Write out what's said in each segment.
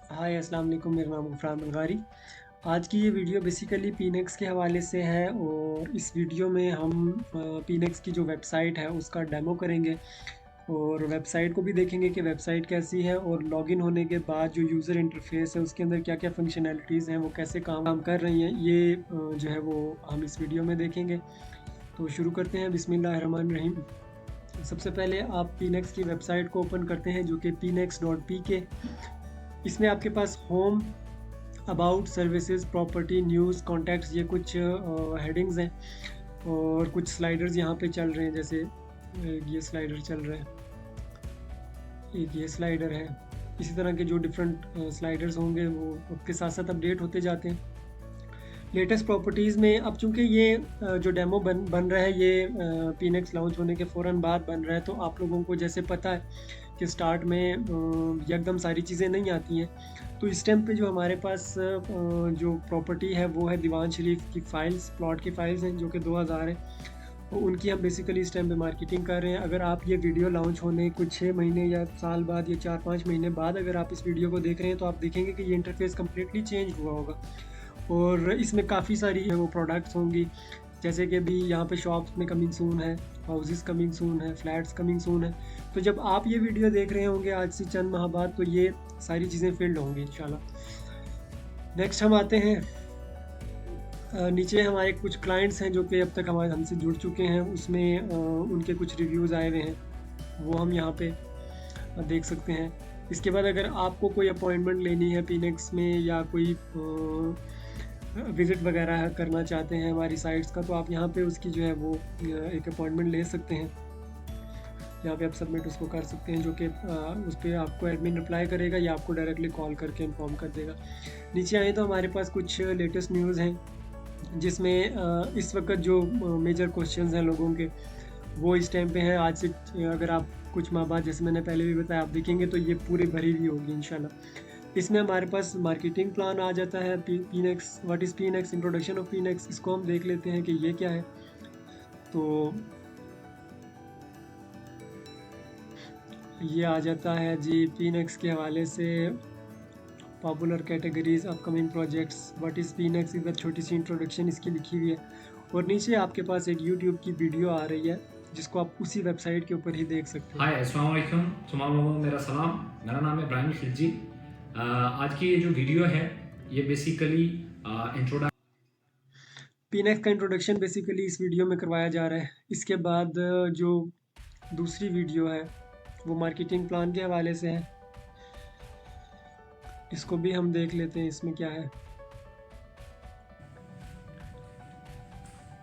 हाय अस्सलाम वालेकुम, मेरा नाम ग़ुफ़रान अंगारी। आज की ये वीडियो बेसिकली पीनेक्स के हवाले से है और इस वीडियो में हम पीनेक्स की जो वेबसाइट है उसका डेमो करेंगे और वेबसाइट को भी देखेंगे कि वेबसाइट कैसी है और लॉगिन होने के बाद जो यूज़र इंटरफेस है उसके अंदर क्या-क्या फ़ंक्शनैलिटीज़ हैं, वो कैसे काम कर रही हैं, ये जो है वो हम इस वीडियो में देखेंगे। तो शुरू करते हैं, बिस्मिल्लाहिर्रहमानिर्रहीम। सबसे पहले आप पीनेक्स की वेबसाइट को ओपन करते हैं जो कि pnex.pk। इसमें आपके पास home, about, services, property, news, contacts, ये कुछ हेडिंग्स हैं और कुछ स्लाइडर्स यहाँ पे चल रहे हैं। जैसे ये स्लाइडर चल रहा है, एक ये स्लाइडर है। इसी तरह के जो डिफरेंट स्लाइडर्स होंगे वो उसके साथ साथ अपडेट होते जाते हैं। लेटेस्ट प्रॉपर्टीज़ में अब चूँकि ये जो डेमो बन रहा है ये पीनेक्स लॉन्च होने के फ़ौरन बाद बन रहा है, तो आप लोगों को जैसे पता है कि स्टार्ट में एकदम सारी चीज़ें नहीं आती हैं। तो इस टाइम पे जो हमारे पास जो प्रॉपर्टी है वो है दीवान शरीफ की फ़ाइल्स, प्लॉट की फ़ाइल्स हैं जो कि 2000 है। तो उनकी हम बेसिकली इस टाइम पे मार्केटिंग कर रहे हैं। अगर आप ये वीडियो लॉन्च होने कुछ 6 महीने या साल बाद या 4-5 महीने बाद अगर आप इस वीडियो को देख रहे हैं तो आप देखेंगे कि ये इंटरफ़ेस कम्प्लीटली चेंज हुआ होगा और इसमें काफ़ी सारी वो प्रोडक्ट्स होंगी। जैसे कि अभी यहाँ पे शॉप्स में कमिंग सून है, हाउसेस कमिंग सून है, फ्लैट्स कमिंग सून है। तो जब आप ये वीडियो देख रहे होंगे आज से चंद माह बाद, तो ये सारी चीज़ें फ़िल्ड होंगी इंशाल्लाह। नेक्स्ट हम आते हैं नीचे हमारे कुछ क्लाइंट्स हैं जो कि अब तक हमारे हमसे जुड़ चुके हैं। उसमें उनके कुछ रिव्यूज़ आए हुए हैं, वो हम यहाँ पे देख सकते हैं। इसके बाद अगर आपको कोई अपॉइंटमेंट लेनी है पीनेक्स में या कोई विज़िट वगैरह करना चाहते हैं हमारी साइट्स का, तो आप यहाँ पे उसकी जो है वो एक अपॉइंटमेंट ले सकते हैं। यहाँ पे आप सबमिट उसको कर सकते हैं, जो कि उस पर आपको एडमिन रिप्लाई करेगा या आपको डायरेक्टली कॉल करके इन्फॉर्म कर देगा। नीचे आए तो हमारे पास कुछ लेटेस्ट न्यूज़ हैं जिसमें इस वक्त जो मेजर क्वेश्चंस हैं लोगों के, वो इस टाइम पे हैं। आज से अगर आप कुछ माह बाद, जैसे मैंने पहले भी बताया, आप देखेंगे तो ये पूरी भरी हुई होगी इंशाल्लाह। इसमें हमारे पास मार्केटिंग प्लान आ जाता है। पीनेक्स, व्हाट इज़ पीनेक्स, इंट्रोडक्शन ऑफ पीनेक्स, इसको हम देख लेते हैं कि ये क्या है। तो ये आ जाता है जी पीनेक्स के हवाले से। Popular categories, upcoming projects, what is Pnex, इधर छोटी सी इंट्रोडक्शन इसकी लिखी हुई है और नीचे आपके पास एक यूट्यूब की वीडियो आ रही है जिसको आप उसी वेबसाइट के ऊपर ही देख सकते हैं। हाय अस्सलाम वालेकुम, तमाम लोगों को मेरा सलाम। मेरा नाम है इब्राहिम खिलजी। आज की ये जो वीडियो है ये बेसिकली इंट्रोडक्शन पीनेक्स का इंट्रोडक्शन बेसिकली इस वीडियो में करवाया जा रहा है। इसके बाद जो दूसरी वीडियो है वो मार्केटिंग प्लान के हवाले से है, इसको भी हम देख लेते हैं इसमें क्या है।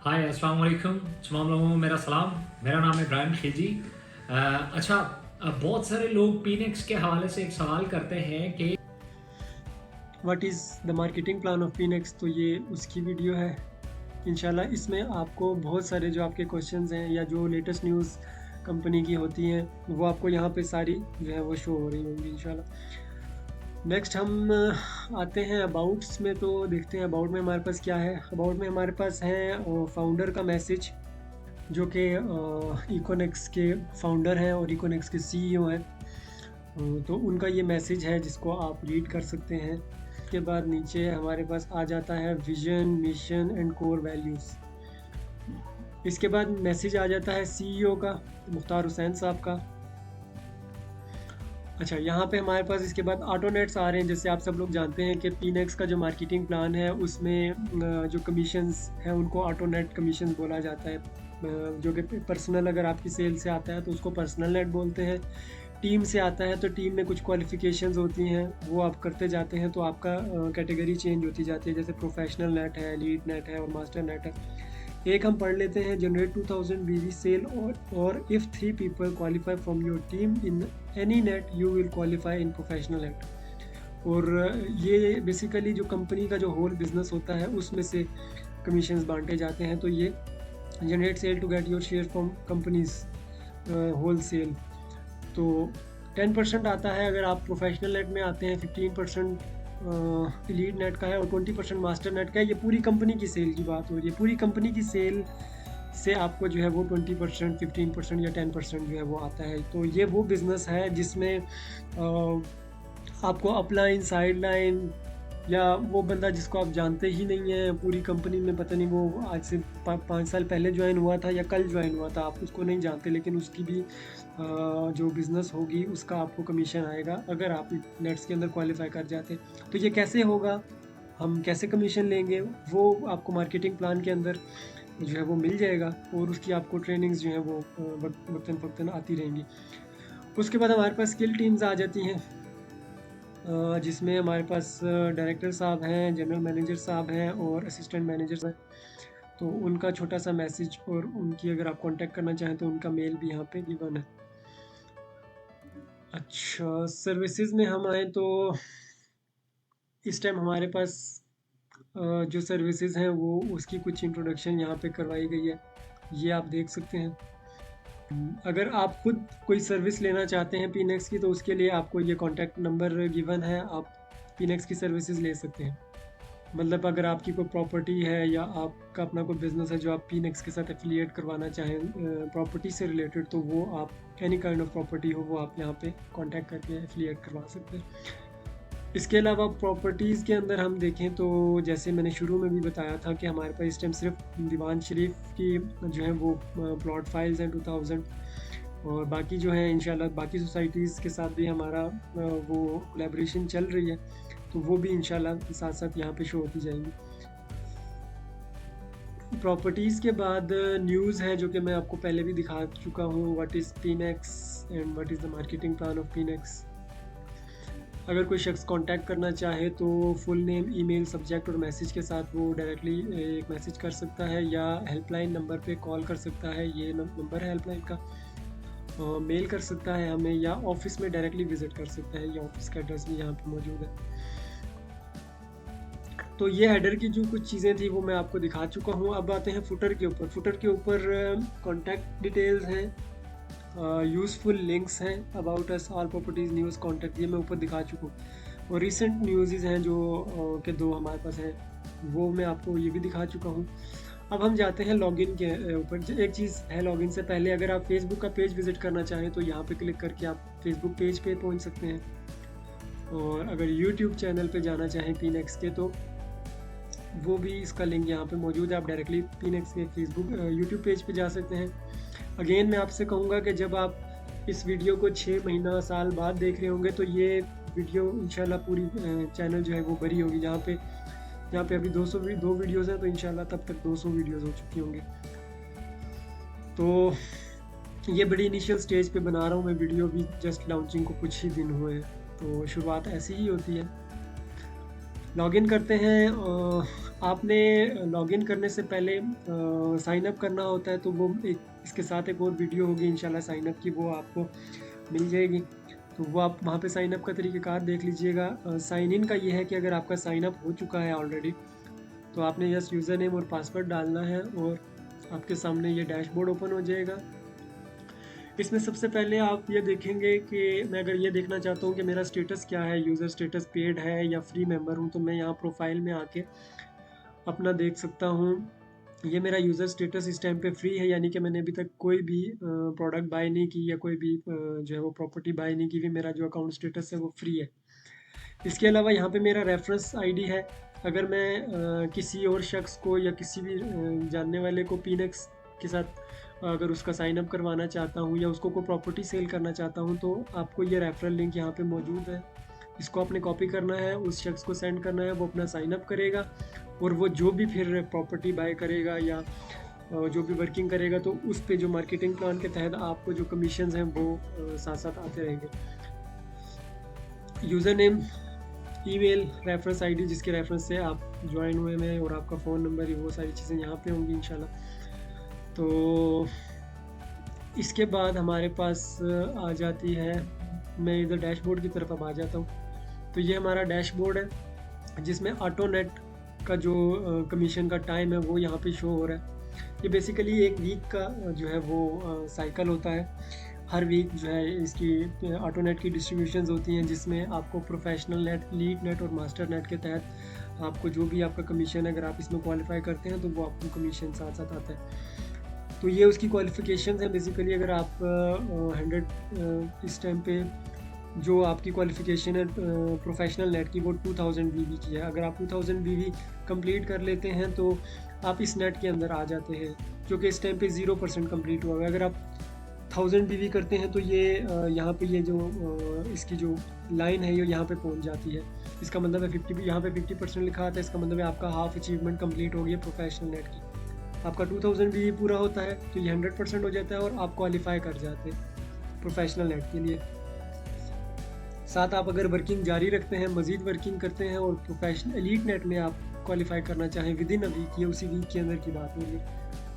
हाय अस्सलाम वालेकुम, तमाम लोगों को मेरा सलाम। मेरा नाम है इब्राहिम खिलजी। अच्छा, बहुत सारे लोग पीनेक्स के हवाले से एक सवाल करते हैं कि what is the marketing plan of Pnex, तो ये उसकी वीडियो है इंशाल्लाह। इसमें आपको बहुत सारे जो आपके क्वेश्चंस हैं या जो लेटेस्ट न्यूज़ कंपनी की होती हैं वो आपको यहाँ पे सारी जो है वो शो हो रही होंगी इंशाल्लाह। नेक्स्ट हम आते हैं अबाउट्स में, तो देखते हैं अबाउट में हमारे पास क्या है। अबाउट में हमारे पास है फाउंडर का मैसेज, जो कि इकोनेक्स के फाउंडर हैं और इकोनेक्स के सीईओ हैं। तो उनका ये मैसेज है जिसको आप रीड कर सकते हैं। उसके बाद नीचे हमारे पास आ जाता है vision, mission and core values. इसके बाद मैसेज आ जाता है सीईओ का, मुख्तार हुसैन साहब का। अच्छा, यहाँ पे हमारे पास इसके बाद ऑटोनेट्स आ रहे हैं। जैसे आप सब लोग जानते हैं कि पीनेक्स का जो मार्केटिंग प्लान है उसमें जो कमीशंस हैं उनको ऑटोनेट कमीशन बोला जाता है। जो कि पर्सनल, अगर आपकी सेल से आता है तो उसको पर्सनल नेट बोलते हैं। टीम से आता है तो टीम में कुछ क्वालिफ़िकेशंस होती हैं, वो आप करते जाते हैं तो आपका कैटेगरी चेंज होती जाती है। जैसे प्रोफेशनल नेट है, लीड नेट है और मास्टर नेट है। एक हम पढ़ लेते हैं, जनरेट 2000 बीवी सेल और if 3 people qualify from your team in any net you will qualify in professional net. और ये बेसिकली जो कंपनी का जो होल बिजनेस होता है उसमें से कमीशंस बांटे जाते हैं। तो ये generate sale to get your share from companies wholesale. तो 10% आता है अगर आप प्रोफेशनल नेट में आते हैं, 15% लीड नेट का है और 20% मास्टर नेट का है। ये पूरी कंपनी की सेल की बात हो रही है। पूरी कंपनी की सेल से आपको जो है वो 20%, 15% या 10% जो है वो आता है। तो ये वो बिज़नेस है जिसमें आपको अपलाइन, साइडलाइन या वो बंदा जिसको आप जानते ही नहीं हैं पूरी कंपनी में, पता नहीं वो आज से 5 साल पहले ज्वाइन हुआ था या कल ज्वाइन हुआ था, आप उसको नहीं जानते, लेकिन उसकी भी जो बिज़नेस होगी उसका आपको कमीशन आएगा अगर आप नेट्स के अंदर क्वालिफाई कर जाते हैं। तो ये कैसे होगा, हम कैसे कमीशन लेंगे, वो आपको मार्केटिंग प्लान के अंदर जो है वो मिल जाएगा, और उसकी आपको ट्रेनिंग्स जो है वो वक्तन फ़क्तन आती रहेंगी। उसके बाद हमारे पास स्किल टीम्स आ जाती हैं, जिसमें हमारे पास डायरेक्टर साहब हैं, जनरल मैनेजर साहब हैं और असिस्टेंट मैनेजर्स हैं। तो उनका छोटा सा मैसेज और उनकी अगर आप कांटेक्ट करना चाहें तो उनका मेल भी यहाँ पे गिवन है। अच्छा, सर्विसेज में हम आए तो इस टाइम हमारे पास जो सर्विसेज हैं वो उसकी कुछ इंट्रोडक्शन यहाँ पे करवाई गई है, ये आप देख सकते हैं। अगर आप खुद कोई सर्विस लेना चाहते हैं पीनेक्स की, तो उसके लिए आपको ये कॉन्टैक्ट नंबर गिवन है, आप पीनेक्स की सर्विसेज ले सकते हैं। मतलब अगर आपकी कोई प्रॉपर्टी है या आपका अपना कोई बिज़नेस है जो आप पीनेक्स के साथ एफिलिएट करवाना चाहें प्रॉपर्टी से रिलेटेड, तो वो आप एनी काइंड ऑफ प्रॉपर्टी हो वो आप यहाँ पे कांटेक्ट करके एफिलिएट करवा सकते हैं। इसके अलावा प्रॉपर्टीज़ के अंदर हम देखें तो जैसे मैंने शुरू में भी बताया था कि हमारे पास इस टाइम सिर्फ दीवान शरीफ की जो है वो प्लॉट फाइल्स हैं 2000, और बाकी जो है इंशाल्लाह बाकी सोसाइटीज़ के साथ भी हमारा वो कोलैबोरेशन चल रही है, तो वो भी इंशाल्लाह साथ साथ यहाँ पे शो होती जाएंगी। प्रॉपर्टीज़ के बाद न्यूज़ है जो कि मैं आपको पहले भी दिखा चुका हूँ, what is Pnex and what is the marketing plan of Pnex. अगर कोई शख्स कांटेक्ट करना चाहे तो फुल नेम, ईमेल, सब्जेक्ट और मैसेज के साथ वो डायरेक्टली एक मैसेज कर सकता है या हेल्पलाइन नंबर पे कॉल कर सकता है, ये नंबर है हेल्पलाइन का। मेल कर सकता है हमें या ऑफिस में डायरेक्टली विज़िट कर सकता है, ये ऑफिस का एड्रेस भी यहाँ पे मौजूद है। तो ये हेडर की जो कुछ चीज़ें थी वो मैं आपको दिखा चुका हूँ। अब आते हैं फुटर के ऊपर। फुटर के ऊपर कॉन्टैक्ट डिटेल्स हैं, यूज़फुल लिंक्स हैं, about us, all properties, news, contact, ये मैं ऊपर दिखा चुका हूँ। और रिसेंट न्यूज़ हैं जो के दो हमारे पास हैं, वो मैं आपको ये भी दिखा चुका हूँ। अब हम जाते हैं लॉगिन के ऊपर। एक चीज़ है लॉगिन से पहले, अगर आप फेसबुक का पेज विज़िट करना चाहें तो यहाँ पे क्लिक करके आप फेसबुक पेज पे पहुँच सकते हैं, और अगर यूट्यूब चैनल पे जाना चाहें पीनेक्स के तो वो भी इसका लिंक यहाँ पे मौजूद है, आप डायरेक्टली पीनेक्स के फेसबुक यूट्यूब पेज पे जा सकते हैं। अगेन मैं आपसे कहूँगा कि जब आप इस वीडियो को 6 महीना साल बाद देख रहे होंगे तो ये वीडियो इंशाल्लाह पूरी चैनल जो है वो भरी होगी, जहाँ पे अभी 202 वीडियोज़ हैं, तो इंशाल्लाह तब तक 200 वीडियोज़ हो चुकी होंगी। तो ये बड़ी इनिशियल स्टेज पे बना रहा हूँ मैं वीडियो, भी जस्ट लॉन्चिंग को कुछ ही दिन हुए हैं, तो शुरुआत ऐसी ही होती है। लॉगिन करते हैं। आपने लॉगिन करने से पहले साइन अप करना होता है, तो वो एक इसके साथ एक और वीडियो होगी इंशाल्लाह साइन अप की, वो आपको मिल जाएगी, तो वो आप वहाँ पे साइन अप का तरीक़ाकार देख लीजिएगा। साइन इन का ये है कि अगर आपका साइन अप हो चुका है ऑलरेडी, तो आपने जस्ट यूज़र नेम और पासवर्ड डालना है और आपके सामने ये डैशबोर्ड ओपन हो जाएगा। इसमें सबसे पहले आप ये देखेंगे कि मैं अगर ये देखना चाहता हूँ कि मेरा स्टेटस क्या है, यूज़र स्टेटस पेड है या फ्री मेंबर हूँ, तो मैं यहाँ प्रोफाइल में आके अपना देख सकता हूँ। ये मेरा यूज़र स्टेटस इस टाइम पे फ्री है, यानी कि मैंने अभी तक कोई भी प्रोडक्ट बाय नहीं की या कोई भी जो है वो प्रॉपर्टी बाय नहीं की हुई, मेरा जो अकाउंट स्टेटस है वो फ्री है। इसके अलावा यहाँ पे मेरा रेफरेंस आईडी है। अगर मैं किसी और शख्स को या किसी भी जानने वाले को पीनेक्स के साथ अगर उसका साइन अप करवाना चाहता हूँ या उसको कोई प्रॉपर्टी सेल करना चाहता हूँ, तो आपको ये रेफरल लिंक यहाँ पे मौजूद है, इसको आपने कॉपी करना है, उस शख्स को सेंड करना है, वो अपना साइन अप करेगा, और वो जो भी फिर प्रॉपर्टी बाय करेगा या जो भी वर्किंग करेगा, तो उस पे जो मार्केटिंग प्लान के तहत आपको जो कमीशंस हैं वो साथ साथ आते रहेंगे। User name, email, reference ID जिसके रेफरेंस से आप ज्वाइन हुए हैं, और आपका फ़ोन नंबर, वो सारी चीज़ें यहाँ पे होंगी इंशाल्लाह। तो इसके बाद हमारे पास आ जाती है, मैं इधर डैशबोर्ड की तरफ अब आ जाता हूँ। तो ये हमारा डैशबोर्ड है जिसमें ऑटोनेट का जो कमीशन का टाइम है वो यहाँ पे शो हो रहा है। ये बेसिकली एक वीक का जो है वो साइकिल होता है। हर वीक जो है इसकी ऑटोनेट की डिस्ट्रीब्यूशंस होती हैं, जिसमें आपको प्रोफेशनल नेट, लीड नेट और मास्टर नेट के तहत आपको जो भी आपका कमीशन है, अगर आप इसमें क्वालिफाई करते हैं तो वो आपको कमीशन साथ साथ आता है। तो ये उसकी क्वालिफ़िकेशंस हैं बेसिकली। अगर आप 100 इस टाइम पे जो आपकी क्वालिफ़िकेशन है प्रोफेशनल नेट की, वो 2000 वीबी की है। अगर आप 2000 वीबी कंप्लीट कर लेते हैं तो आप इस नेट के अंदर आ जाते हैं, जो कि इस टाइम पे 0% कंप्लीट हुआ है। अगर आप 1000 वीबी करते हैं तो ये यहाँ पे ये जो इसकी जो लाइन है ये यहाँ पे पहुँच जाती है। इसका मतलब है 50, यहाँ पे 50% लिखा आता है, इसका मतलब है आपका हाफ अचीवमेंट कंप्लीट हो गई प्रोफेशनल नेट की। आपका 2000 वीबी पूरा होता है तो ये 100% हो जाता है और आप क्वालिफाई कर जाते हैं प्रोफेशनल नेट के लिए। साथ आप अगर वर्किंग जारी रखते हैं, मज़ीद वर्किंग करते हैं और प्रोफेशनल एलीट नेट में आप क्वालिफाई करना चाहें विद इन अ वीक, ये उसी वीक के अंदर की बात होगी,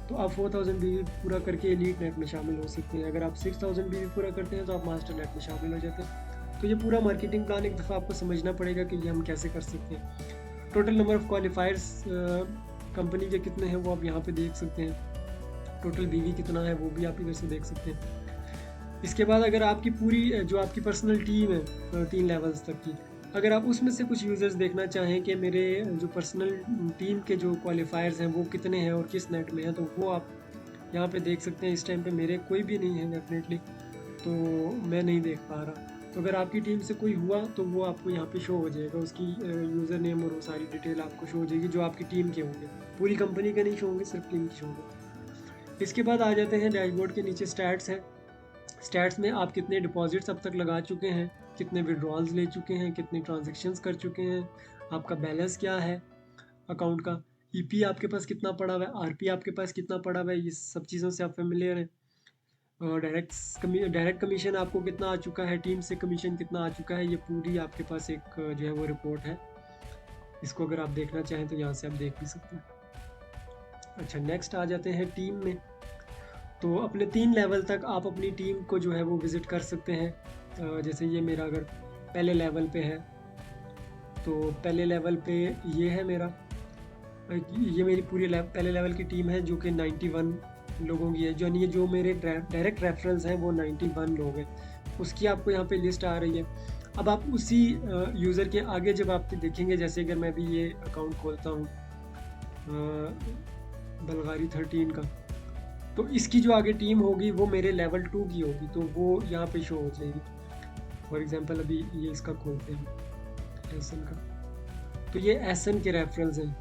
तो आप 4000 बीवी पूरा करके एलीट नेट में शामिल हो सकते हैं। अगर आप 6000 बीवी पूरा करते हैं तो आप मास्टर नेट में शामिल हो जाते हैं। तो ये पूरा मार्केटिंग प्लान एक दफ़ा आपको समझना पड़ेगा कि ये हम कैसे कर सकते हैं। टोटल नंबर ऑफ़ क्वालिफायर्स कंपनी के कितने हैं वो आप यहाँ पे देख सकते हैं। टोटल बीवी कितना है वो भी आप इधर से देख सकते हैं। इसके बाद अगर आपकी पूरी जो आपकी पर्सनल टीम है 3 लेवल्स तक की, अगर आप उसमें से कुछ यूज़र्स देखना चाहें कि मेरे जो पर्सनल टीम के जो क्वालिफायर्स हैं वो कितने हैं और किस नेट में हैं, तो वो आप यहाँ पे देख सकते हैं। इस टाइम पे मेरे कोई भी नहीं है डेफिनेटली, तो मैं नहीं देख पा रहा। तो अगर आपकी टीम से कोई हुआ तो वो आपको यहाँ पे शो हो जाएगा, उसकी यूज़र नेम और वो सारी डिटेल आपको शो हो जाएगी जो आपकी टीम के होंगे। पूरी कंपनी के नहीं शो होंगे, सिर्फ टीम के शो होंगे। इसके बाद आ जाते हैं डैशबोर्ड के नीचे स्टैट्स है। स्टैट्स में आप कितने डिपॉजिट्स अब तक लगा चुके हैं, कितने विड्रॉल्स ले चुके हैं, कितने ट्रांजेक्शन्स कर चुके हैं, आपका बैलेंस क्या है अकाउंट का, ईपी आपके पास कितना पड़ा हुआ है, आरपी आपके पास कितना पड़ा हुआ है, ये सब चीज़ों से आप फेमिलियर हैं। और डायरेक्ट कमीशन आपको कितना आ चुका है, टीम से कमीशन कितना आ चुका है, ये पूरी आपके पास एक जो है वो रिपोर्ट है। इसको अगर आप देखना चाहें तो यहाँ से आप देख भी सकते हैं। अच्छा, नेक्स्ट आ जाते हैं टीम में। तो अपने 3 लेवल तक आप अपनी टीम को जो है वो विज़िट कर सकते हैं। जैसे ये मेरा अगर पहले लेवल पे है तो पहले लेवल पे ये है मेरा, ये मेरी पूरी पहले लेवल की टीम है जो कि 91 लोगों की है। यानी ये जो मेरे डायरेक्ट रेफरेंस हैं वो 91 लोग हैं, उसकी आपको यहाँ पे लिस्ट आ रही है। अब आप उसी यूज़र के आगे जब आप देखेंगे, जैसे अगर मैं भी ये अकाउंट खोलता हूँ बलगारी 13 का, तो इसकी जो आगे टीम होगी वो मेरे लेवल 2 की होगी, तो वो यहाँ पे शो हो जाएगी। फॉर एग्जांपल अभी ये इसका खोलते हैं एसन का, तो ये एसन के रेफरेंस हैं।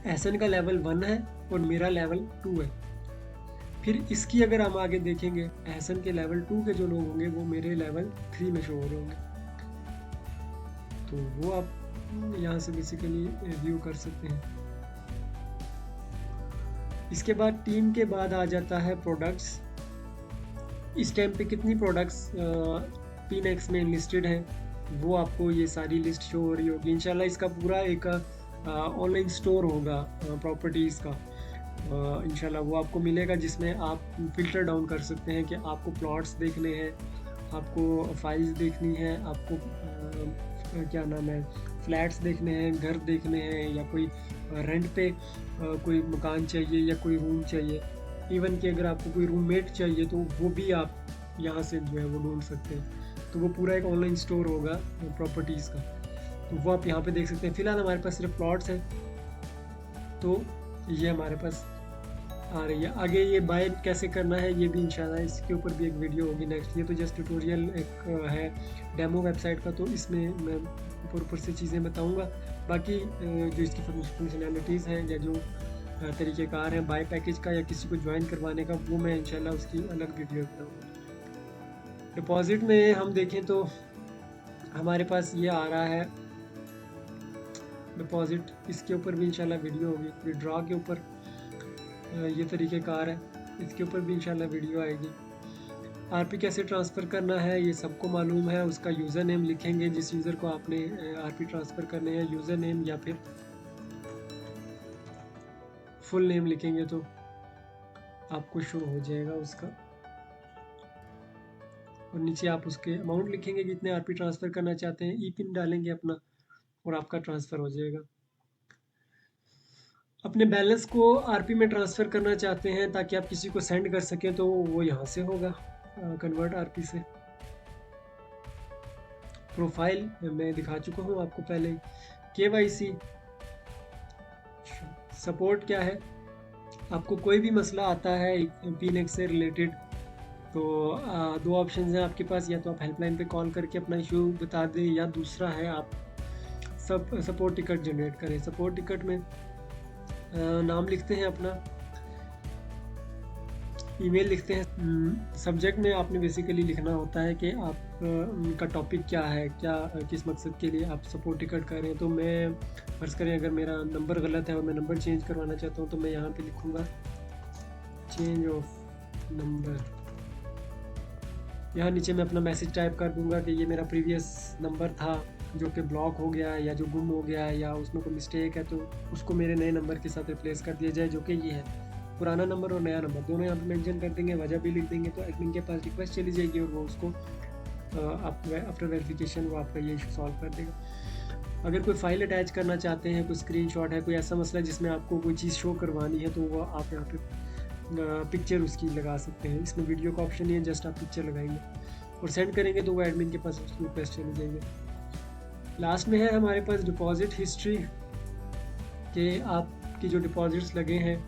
एसन का लेवल 1 है और मेरा लेवल 2 है। फिर इसकी अगर हम आगे देखेंगे, एसन के लेवल 2 के जो लोग होंगे वो मेरे लेवल 3 में शो हो रहे होंगे, तो वो आप यहाँ से बेसिकली व्यू कर सकते हैं। इसके बाद टीम के बाद आ जाता है प्रोडक्ट्स। इस टाइम पे कितनी प्रोडक्ट्स पीनेक्स में लिस्टेड है वो आपको ये सारी लिस्ट शो हो रही होगी। इंशाल्लाह इसका पूरा एक ऑनलाइन स्टोर होगा प्रॉपर्टीज़ का, इंशाल्लाह वो आपको मिलेगा, जिसमें आप फ़िल्टर डाउन कर सकते हैं कि आपको प्लॉट्स देखने हैं, आपको फाइल्स देखनी है, आपको क्या नाम है फ्लैट्स देखने हैं, घर देखने हैं, या कोई रेंट पे कोई मकान चाहिए या कोई रूम चाहिए। इवन कि अगर आपको कोई रूममेट चाहिए तो वो भी आप यहाँ से जो है वो ढूंढ सकते हैं। तो वो पूरा एक ऑनलाइन स्टोर होगा प्रॉपर्टीज़ का, तो वो आप यहाँ पे देख सकते हैं। फ़िलहाल हमारे पास सिर्फ प्लॉट्स हैं, तो ये हमारे पास आ रही है। आगे ये बाय कैसे करना है ये भी इंशाल्लाह इसके ऊपर भी एक वीडियो होगी नेक्स्ट। ये तो जस्ट ट्यूटोरियल एक है डेमो वेबसाइट का, तो इसमें मैं ऊपर से चीज़ें बताऊंगा। बाकी जो इसकी फंक्शनैलिटीज़ हैं या जो तरीक़ेकार हैं बाय पैकेज का या किसी को ज्वाइन करवाने का, वो मैं इंशाल्लाह उसकी अलग वीडियो बनाऊँगा। डिपॉज़िट में हम देखें तो हमारे पास ये आ रहा है डिपॉज़िट, इसके ऊपर भी इंशाल्लाह वीडियो होगी। विड्रॉ के ऊपर ये तरीक़ेकार है, इसके ऊपर भी इंशाल्लाह वीडियो आएगी। आरपी कैसे ट्रांसफ़र करना है ये सबको मालूम है। उसका यूज़र नेम लिखेंगे जिस यूज़र को आपने आरपी ट्रांसफ़र करने हैं, यूज़र नेम या फिर फुल नेम लिखेंगे तो आपको शो हो जाएगा उसका, और नीचे आप उसके अमाउंट लिखेंगे कितने आरपी ट्रांसफ़र करना चाहते हैं, ई पिन डालेंगे अपना और आपका ट्रांसफ़र हो जाएगा। अपने बैलेंस को आरपी में ट्रांसफ़र करना चाहते हैं ताकि आप किसी को सेंड कर सकें, तो वो यहाँ से होगा कन्वर्ट आरपी से। प्रोफाइल मैं दिखा चुका हूँ आपको पहले। केवाईसी सपोर्ट क्या है, आपको कोई भी मसला आता है पीनेक्स से रिलेटेड तो दो ऑप्शन हैं आपके पास, या तो आप हेल्पलाइन पे कॉल करके अपना इशू बता दें, या दूसरा है आप सपोर्ट टिकट जनरेट करें। सपोर्ट टिकट में नाम लिखते हैं अपना, ईमेल लिखते हैं, सब्जेक्ट में आपने बेसिकली लिखना होता है कि आप का टॉपिक क्या है, क्या किस मकसद के लिए आप सपोर्ट टिकट कर रहे हैं। तो मैं फ़र्ज़ करें अगर मेरा नंबर गलत है और मैं नंबर चेंज करवाना चाहता हूँ, तो मैं यहाँ पे लिखूँगा चेंज ऑफ नंबर। यहाँ नीचे मैं अपना मैसेज टाइप कर दूँगा कि ये मेरा प्रीवियस नंबर था जो कि ब्लॉक हो गया है या जो गुम हो गया है या उसमें कोई मिस्टेक है, तो उसको मेरे नए नंबर के साथ रिप्लेस कर दिया जाए, जो कि ये है। पुराना नंबर और नया नंबर दोनों यहाँ पे मेंशन कर देंगे, वजह भी लिख देंगे, तो एडमिन के पास रिक्वेस्ट चली जाएगी और वो उसको आफ्टर वेरिफिकेशन वो आपका ये इशू सॉल्व कर देगा। अगर कोई फाइल अटैच करना चाहते हैं, कोई स्क्रीनशॉट है, कोई ऐसा मसला जिसमें आपको कोई चीज़ शो करवानी है, तो वो आप यहाँ पे पिक्चर उसकी लगा सकते हैं। इसमें वीडियो का ऑप्शन नहीं है, जस्ट आप पिक्चर लगाएंगे और सेंड करेंगे तो वो एडमिन के पास उसकी रिक्वेस्ट चली जाएगी। लास्ट में है हमारे पास डिपॉजिट हिस्ट्री, कि आपकी जो डिपॉजिट्स लगे हैं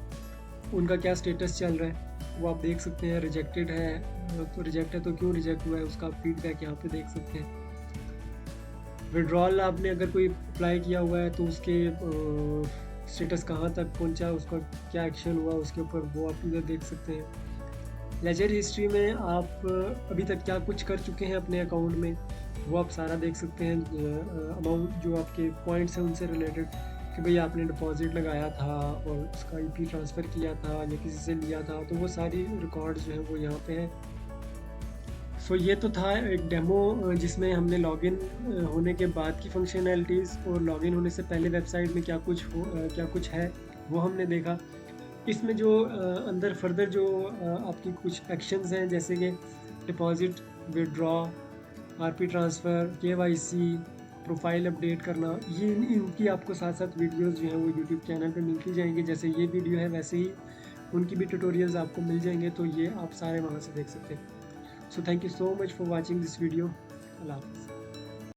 उनका क्या स्टेटस चल रहा है, वो आप देख सकते हैं। रिजेक्टेड है तो रिजेक्ट है तो क्यों रिजेक्ट हुआ है उसका आप फीडबैक यहाँ पे देख सकते हैं। विड्रॉल आपने अगर कोई अप्लाई किया हुआ है तो उसके स्टेटस कहाँ तक पहुँचा, उसका क्या एक्शन हुआ उसके ऊपर, वो आप इधर देख सकते हैं। लेजर हिस्ट्री में आप अभी तक क्या कुछ कर चुके हैं अपने अकाउंट में, वो आप सारा देख सकते हैं। अमाउंट जो आपके पॉइंट्स हैं उनसे रिलेटेड, कि भाई आपने डिपॉजिट लगाया था और उसका ईपी ट्रांसफ़र किया था या किसी से लिया था, तो वो सारी रिकॉर्ड्स जो हैं वो यहाँ पे हैं। सो ये तो था एक डेमो जिसमें हमने लॉगिन होने के बाद की फंक्शनैलिटीज़ और लॉगिन होने से पहले वेबसाइट में क्या कुछ है वो हमने देखा। इसमें जो अंदर फर्दर जो आपकी कुछ एक्शंस हैं, जैसे कि deposit, withdraw, RP transfer, KYC, profile update करना, ये इनकी आपको साथ साथ वीडियोस जो हैं वो यूट्यूब चैनल पे मिलती जाएंगी। जैसे ये वीडियो है वैसे ही उनकी भी ट्यूटोरियल्स आपको मिल जाएंगे, तो ये आप सारे वहाँ से देख सकते हैं। So thank you so much for watching this video. अल्लाह हाफ़िज़।